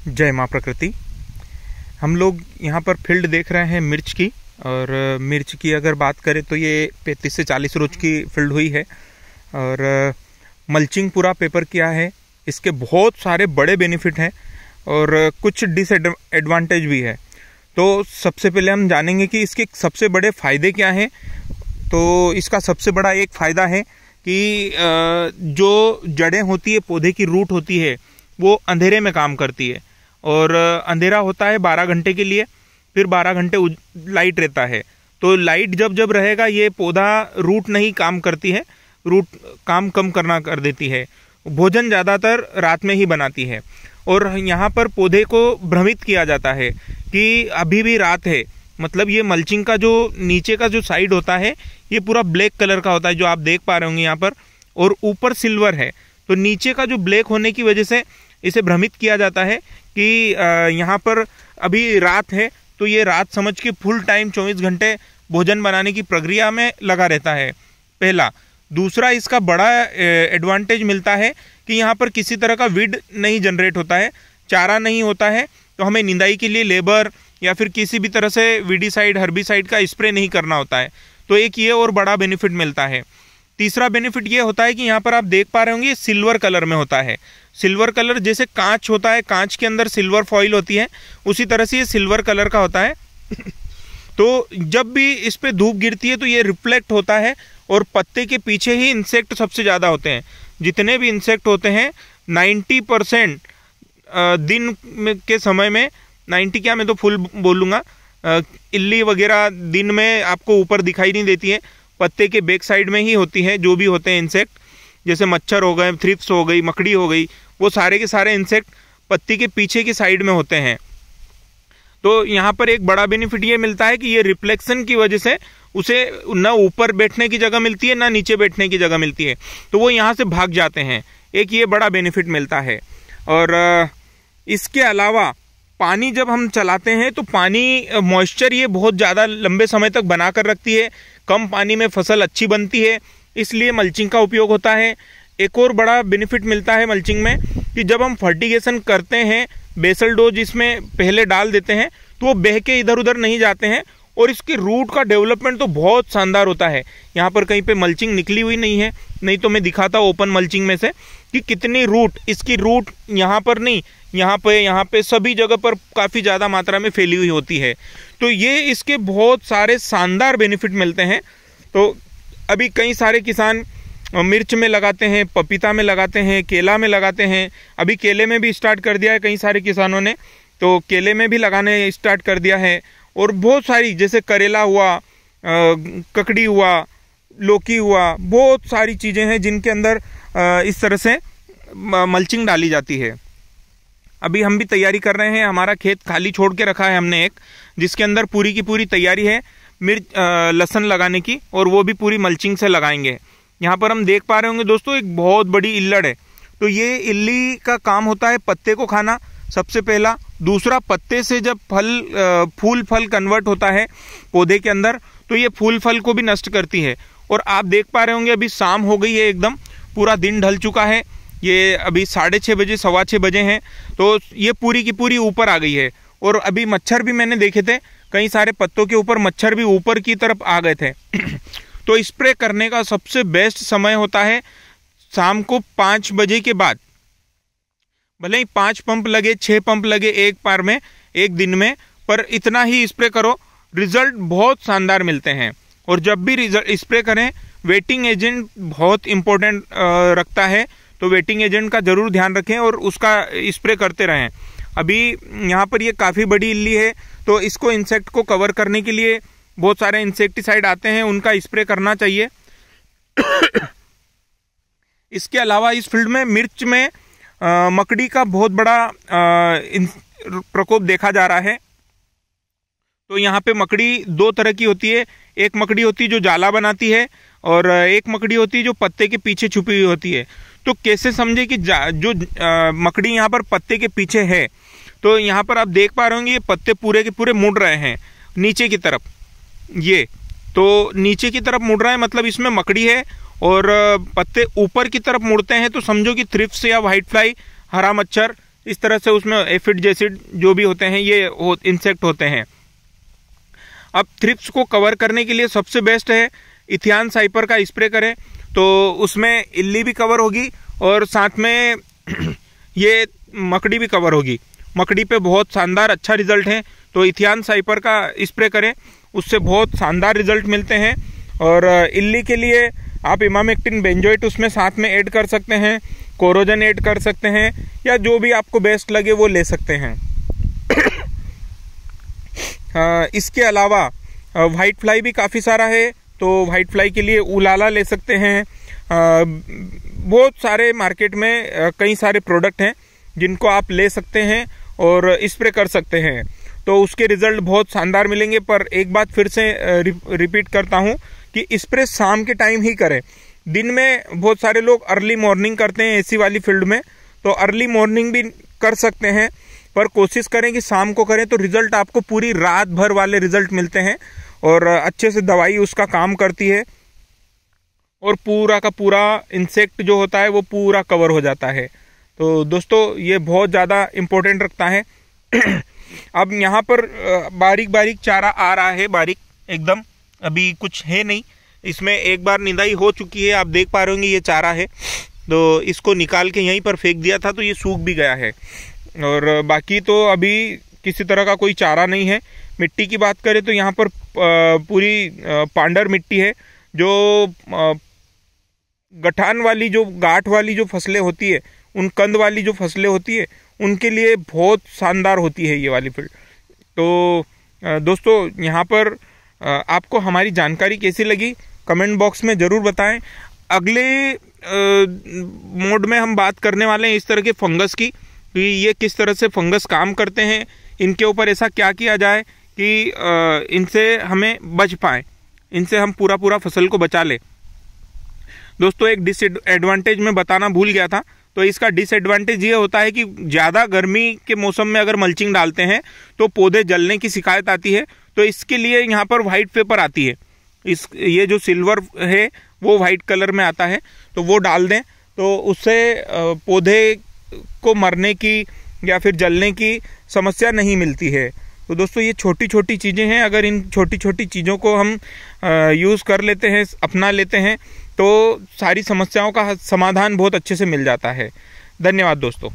जय माँ प्रकृति। हम लोग यहाँ पर फील्ड देख रहे हैं मिर्च की, और मिर्च की अगर बात करें तो ये 35 से 40 रोज की फील्ड हुई है और मल्चिंग पूरा पेपर किया है। इसके बहुत सारे बड़े बेनिफिट हैं और कुछ डिसएडवांटेज भी है। तो सबसे पहले हम जानेंगे कि इसके सबसे बड़े फ़ायदे क्या हैं। तो इसका सबसे बड़ा एक फ़ायदा है कि जो जड़ें होती है, पौधे की रूट होती है, वो अंधेरे में काम करती है। और अंधेरा होता है 12 घंटे के लिए, फिर 12 घंटे लाइट रहता है। तो लाइट जब जब रहेगा ये पौधा रूट नहीं काम करती है, रूट काम कम करना कर देती है। भोजन ज़्यादातर रात में ही बनाती है। और यहाँ पर पौधे को भ्रमित किया जाता है कि अभी भी रात है, मतलब ये मल्चिंग का जो नीचे का जो साइड होता है ये पूरा ब्लैक कलर का होता है, जो आप देख पा रहे होंगे यहाँ पर, और ऊपर सिल्वर है। तो नीचे का जो ब्लैक होने की वजह से इसे भ्रमित किया जाता है कि यहाँ पर अभी रात है, तो ये रात समझ के फुल टाइम 24 घंटे भोजन बनाने की प्रक्रिया में लगा रहता है, पहला। दूसरा, इसका बड़ा एडवांटेज मिलता है कि यहाँ पर किसी तरह का वीड नहीं जनरेट होता है, चारा नहीं होता है, तो हमें निंदाई के लिए लेबर या फिर किसी भी तरह से वीडीसाइड, हर्बिसाइड का स्प्रे नहीं करना होता है। तो एक ये और बड़ा बेनिफिट मिलता है। तीसरा बेनिफिट ये होता है कि यहाँ पर आप देख पा रहे होंगे ये सिल्वर कलर में होता है। सिल्वर कलर जैसे कांच होता है, कांच के अंदर सिल्वर फॉइल होती है, उसी तरह से ये सिल्वर कलर का होता है। तो जब भी इस पे धूप गिरती है तो ये रिफ्लेक्ट होता है, और पत्ते के पीछे ही इंसेक्ट सबसे ज़्यादा होते हैं। जितने भी इंसेक्ट होते हैं 90% दिन के समय में, 90 क्या, मैं तो फुल बोलूँगा, इल्ली वगैरह दिन में आपको ऊपर दिखाई नहीं देती है, पत्ते के बैक साइड में ही होती है। जो भी होते हैं इंसेक्ट, जैसे मच्छर हो गए, थ्रिप्स हो गई, मकड़ी हो गई, वो सारे के सारे इंसेक्ट पत्ती के पीछे की साइड में होते हैं। तो यहाँ पर एक बड़ा बेनिफिट ये मिलता है कि ये रिफ्लेक्शन की वजह से उसे ना ऊपर बैठने की जगह मिलती है, ना नीचे बैठने की जगह मिलती है, तो वो यहाँ से भाग जाते हैं। एक ये बड़ा बेनिफिट मिलता है। और इसके अलावा पानी जब हम चलाते हैं तो पानी मॉइस्चर ये बहुत ज़्यादा लंबे समय तक बना कर रखती है। कम पानी में फसल अच्छी बनती है, इसलिए मल्चिंग का उपयोग होता है। एक और बड़ा बेनिफिट मिलता है मल्चिंग में कि जब हम फर्टिगेशन करते हैं, बेसल डोज इसमें पहले डाल देते हैं, तो वो बह के इधर उधर नहीं जाते हैं, और इसकी रूट का डेवलपमेंट तो बहुत शानदार होता है। यहाँ पर कहीं पे मल्चिंग निकली हुई नहीं है, नहीं तो मैं दिखाता ओपन मल्चिंग में से कि कितनी रूट, इसकी रूट यहाँ पर नहीं, यहाँ पे सभी जगह पर काफ़ी ज़्यादा मात्रा में फैली हुई होती है। तो ये इसके बहुत सारे शानदार बेनिफिट मिलते हैं। तो अभी कई सारे किसान मिर्च में लगाते हैं, पपीता में लगाते हैं, केला में लगाते हैं। अभी केले में भी स्टार्ट कर दिया है कई सारे किसानों ने, तो केले में भी लगाने स्टार्ट कर दिया है। और बहुत सारी, जैसे करेला हुआ, ककड़ी हुआ, लौकी हुआ, बहुत सारी चीज़ें हैं जिनके अंदर इस तरह से मल्चिंग डाली जाती है। अभी हम भी तैयारी कर रहे हैं, हमारा खेत खाली छोड़ के रखा है हमने एक, जिसके अंदर पूरी की पूरी तैयारी है लहसुन लगाने की, और वो भी पूरी मल्चिंग से लगाएंगे। यहाँ पर हम देख पा रहे होंगे दोस्तों, एक बहुत बड़ी इल्लड़ है। तो ये इल्ली का काम होता है पत्ते को खाना, सबसे पहला। दूसरा, पत्ते से जब फूल फल कन्वर्ट होता है पौधे के अंदर, तो ये फूल फल को भी नष्ट करती है। और आप देख पा रहे होंगे अभी शाम हो गई है, एकदम पूरा दिन ढल चुका है। ये अभी 6:30 बजे, 6:15 बजे हैं, तो ये पूरी की पूरी ऊपर आ गई है। और अभी मच्छर भी मैंने देखे थे, कई सारे पत्तों के ऊपर मच्छर भी ऊपर की तरफ आ गए थे। तो स्प्रे करने का सबसे बेस्ट समय होता है शाम को 5 बजे के बाद। भले ही 5 पंप लगे, 6 पंप लगे एक बार में, एक दिन में, पर इतना ही स्प्रे करो, रिजल्ट बहुत शानदार मिलते हैं। और जब भी रिजल्ट स्प्रे करें, वेटिंग एजेंट बहुत इंपॉर्टेंट रखता है, तो वेटिंग एजेंट का जरूर ध्यान रखें और उसका स्प्रे करते रहें। अभी यहाँ पर ये काफ़ी बड़ी इल्ली है, तो इसको इंसेक्ट को कवर करने के लिए बहुत सारे इंसेक्टिसाइड आते हैं, उनका स्प्रे करना चाहिए। इसके अलावा इस फील्ड में मिर्च में मकड़ी का बहुत बड़ा प्रकोप देखा जा रहा है। तो यहाँ पे मकड़ी 2 तरह की होती है। एक मकड़ी होती है जो जाला बनाती है, और एक मकड़ी होती है जो पत्ते के पीछे छुपी हुई होती है। तो कैसे समझे कि जो मकड़ी यहाँ पर पत्ते के पीछे है, तो यहाँ पर आप देख पा रहे होंगे ये पत्ते पूरे के पूरे मुड़ रहे हैं नीचे की तरफ। ये तो नीचे की तरफ मुड़ रहा है, मतलब इसमें मकड़ी है। और पत्ते ऊपर की तरफ मुड़ते हैं तो समझो कि थ्रिप्स या व्हाइट फ्लाई, हरा मच्छर इस तरह से उसमें एफिड जैसे जो भी होते हैं ये इंसेक्ट होते हैं। अब थ्रिप्स को कवर करने के लिए सबसे बेस्ट है इथियान साइपर का स्प्रे करें, तो उसमें इल्ली भी कवर होगी और साथ में ये मकड़ी भी कवर होगी। मकड़ी पे बहुत शानदार अच्छा रिजल्ट है, तो इथियान साइपर का स्प्रे करें, उससे बहुत शानदार रिजल्ट मिलते हैं। और इल्ली के लिए आप इमामेक्टिन बेंजोएट उसमें साथ में ऐड कर सकते हैं, कोरोजन ऐड कर सकते हैं, या जो भी आपको बेस्ट लगे वो ले सकते हैं। इसके अलावा वाइट फ्लाई भी काफ़ी सारा है, तो वाइट फ्लाई के लिए उलाला ले सकते हैं। बहुत सारे मार्केट में कई सारे प्रोडक्ट हैं जिनको आप ले सकते हैं और स्प्रे कर सकते हैं, तो उसके रिजल्ट बहुत शानदार मिलेंगे। पर एक बात फिर से रिपीट करता हूं कि स्प्रे शाम के टाइम ही करें। दिन में बहुत सारे लोग अर्ली मॉर्निंग करते हैं एसी वाली फील्ड में, तो अर्ली मॉर्निंग भी कर सकते हैं, पर कोशिश करें कि शाम को करें, तो रिजल्ट आपको पूरी रात भर वाले रिजल्ट मिलते हैं और अच्छे से दवाई उसका काम करती है और पूरा का पूरा इंसेक्ट जो होता है वो पूरा कवर हो जाता है। तो दोस्तों ये बहुत ज़्यादा इम्पोर्टेंट रखता है। अब यहाँ पर बारीक बारीक चारा आ रहा है, बारीक एकदम, अभी कुछ है नहीं, इसमें एक बार निदाई हो चुकी है, आप देख पा रहे होंगे ये चारा है, तो इसको निकाल के यहीं पर फेंक दिया था तो ये सूख भी गया है। और बाकी तो अभी किसी तरह का कोई चारा नहीं है। मिट्टी की बात करें तो यहाँ पर पूरी पांडर मिट्टी है, जो गठान वाली जो गांठ वाली जो फसलें होती है, उन कंद वाली जो फसलें होती है उनके लिए बहुत शानदार होती है ये वाली फील्ड। तो दोस्तों यहाँ पर आपको हमारी जानकारी कैसी लगी कमेंट बॉक्स में ज़रूर बताएं। अगले मोड में हम बात करने वाले हैं इस तरह के फंगस की, कि ये किस तरह से फंगस काम करते हैं, इनके ऊपर ऐसा क्या किया जाए कि इनसे हमें बच पाएँ, इनसे हम पूरा फसल को बचा लें। दोस्तों एक डिसएडवांटेज में बताना भूल गया था, तो इसका डिसएडवांटेज ये होता है कि ज़्यादा गर्मी के मौसम में अगर मल्चिंग डालते हैं तो पौधे जलने की शिकायत आती है, तो इसके लिए यहाँ पर वाइट पेपर आती है, ये जो सिल्वर है वो वाइट कलर में आता है, तो वो डाल दें, तो उससे पौधे को मरने की या फिर जलने की समस्या नहीं मिलती है। तो दोस्तों ये छोटी छोटी चीज़ें हैं, अगर इन छोटी छोटी चीज़ों को हम यूज़ कर लेते हैं, अपना लेते हैं, तो सारी समस्याओं का समाधान बहुत अच्छे से मिल जाता है। धन्यवाद दोस्तों।